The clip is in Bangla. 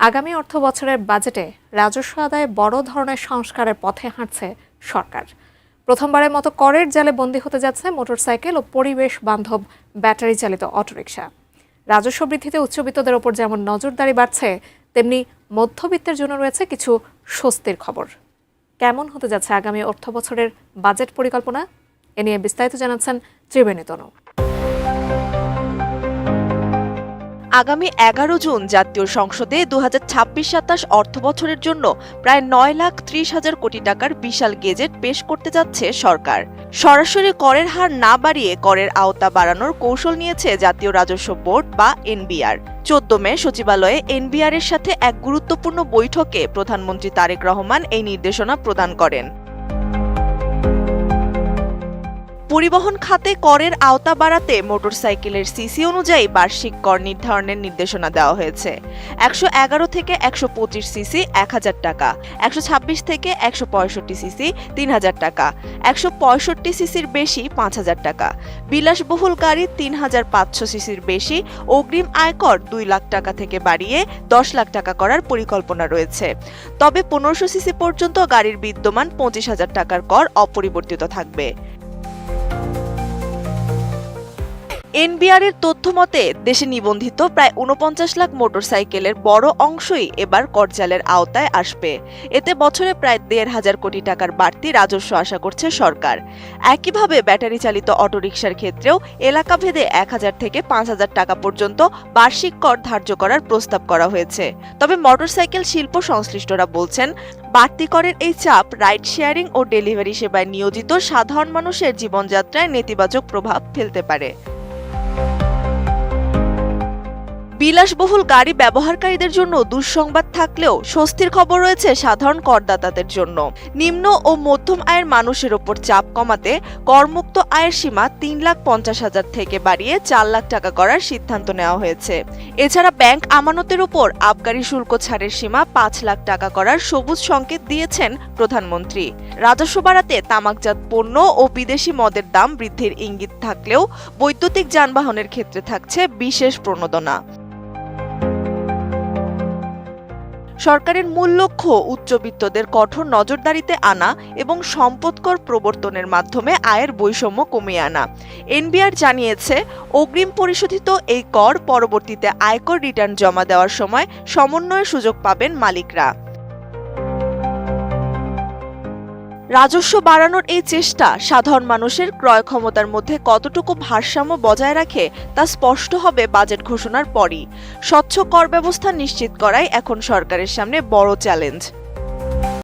আগামী অর্থবছরের বাজেটে রাজস্ব আদায়ে বড় ধরনের সংস্কারের পথে হাঁটছে সরকার। প্রথমবারের মতো করের জালে বন্দী হতে যাচ্ছে মোটরসাইকেল ও পরিবেশ বান্ধব ব্যাটারি চালিত অটোরিকশা। রাজস্ব বৃদ্ধিতে উচ্চবিত্তদের ওপর যেমন নজরদারি বাড়ছে, তেমনি মধ্যবিত্তের জন্য রয়েছে কিছু স্বস্তির খবর। কেমন হতে যাচ্ছে আগামী অর্থবছরের বাজেট পরিকল্পনা, এ নিয়ে বিস্তারিত জানাচ্ছেন ত্রিবেণী তনু। আগামী 11 জুন জাতীয় সংসদে 2026-27 অর্থবছরের জন্য প্রায় 9,30,000 কোটি টাকার বিশাল গেজেট পেশ করতে যাচ্ছে সরকার। সরাসরি করের হার না বাড়িয়ে করের আওতা বাড়ানোর কৌশল নিয়েছে জাতীয় রাজস্ব বোর্ড বা এনবিআর। 14 মে সচিবালয়ে এনবিআর এর সাথে এক গুরুত্বপূর্ণ বৈঠকে প্রধানমন্ত্রী তারেক রহমান এই নির্দেশনা প্রদান করেন। পরিবহন খাতে করের আওতা বাড়াতে মোটরসাইকেলের সিসি অনুযায়ী বার্ষিক কর নির্ধারণের নির্দেশনা দেওয়া হয়েছে। 111 থেকে 125 সিসি 1000 টাকা, 126 থেকে 165 সিসি 3000 টাকা, 165 সিসির বেশি 5000 টাকা, বিলাসবহুল গাড়ি 3500 সিসির বেশি অগ্রিম আয়কর 2 লাখ টাকা থেকে বাড়িয়ে 10 লাখ টাকা করার পরিকল্পনা রয়েছে। তবে 1500 সিসি পর্যন্ত গাড়ির বিদ্যমান 25,000 টাকার কর অপরিবর্তিত থাকবে। এনবিআর এর তথ্য মতে দেশে নিবন্ধিত প্রায় 49 লাখ মোটরসাইকেলের বড় অংশই এবার করজালের আওতায় আসবে। এতে বছরে প্রায় 1,500 কোটি টাকার বাড়তি রাজস্ব আশা করছে সরকার। একইভাবে ব্যাটারি চালিত অটোরিকশার ক্ষেত্রেও এলাকাভেদে 1000 থেকে 5000 টাকা পর্যন্ত বার্ষিক কর ধার্য করার প্রস্তাব করা হয়েছে। তবে মোটরসাইকেল শিল্প সংশ্লিষ্টরা বলছেন, বাড়তি করের এই চাপ রাইড শেয়ারিং ও ডেলিভারি সেবায় নিয়োজিত সাধারণ মানুষের জীবনযাত্রায় নেতিবাচক প্রভাব ফেলতে পারে। বিলাসবহুল গাড়ি ব্যবহারকারীদের জন্য দুঃসংবাদ থাকলেও স্বস্তির খবর রয়েছে সাধারণ করদাতাদের জন্য। নিম্ন ও মধ্যম আয়ের মানুষের ওপর চাপ কমাতে করমুক্ত আয়ের সীমা 3,50,000 থেকে বাড়িয়ে 4 লাখ টাকা করার সিদ্ধান্ত নেওয়া হয়েছে। এছাড়া ব্যাংক আমানতের উপর আবগারি শুল্ক ছাড়ের সীমা 5 লাখ টাকা করার সবুজ সংকেত দিয়েছেন প্রধানমন্ত্রী। রাজস্ব বাড়াতে তামাকজাত পণ্য ও বিদেশি মদের দাম বৃদ্ধির ইঙ্গিত থাকলেও বৈদ্যুতিক যানবাহনের ক্ষেত্রে থাকছে বিশেষ প্রণোদনা। সরকারের মূল লক্ষ্য উচ্চবিত্তদের কঠোর নজরদারিতে আনা এবং সম্পদ কর প্রবর্তনের মাধ্যমে আয়ের বৈষম্য কমিয়ে আনা। এনবিআর জানিয়েছে, অগ্রিম পরিশোধিত এই কর পরবর্তীতে আয়কর রিটার্ন জমা দেওয়ার সময় সমন্বয়ের সুযোগ পাবেন মালিকরা। রাজস্ব বাড়ানোর এই চেষ্টা সাধারণ মানুষের ক্রয় ক্ষমতার মধ্যে কতটুকু ভারসাম্য বজায় রাখে তা স্পষ্ট হবে বাজেট ঘোষণার পরই। স্বচ্ছ কর ব্যবস্থা নিশ্চিত করাই এখন সরকারের সামনে বড় চ্যালেঞ্জ।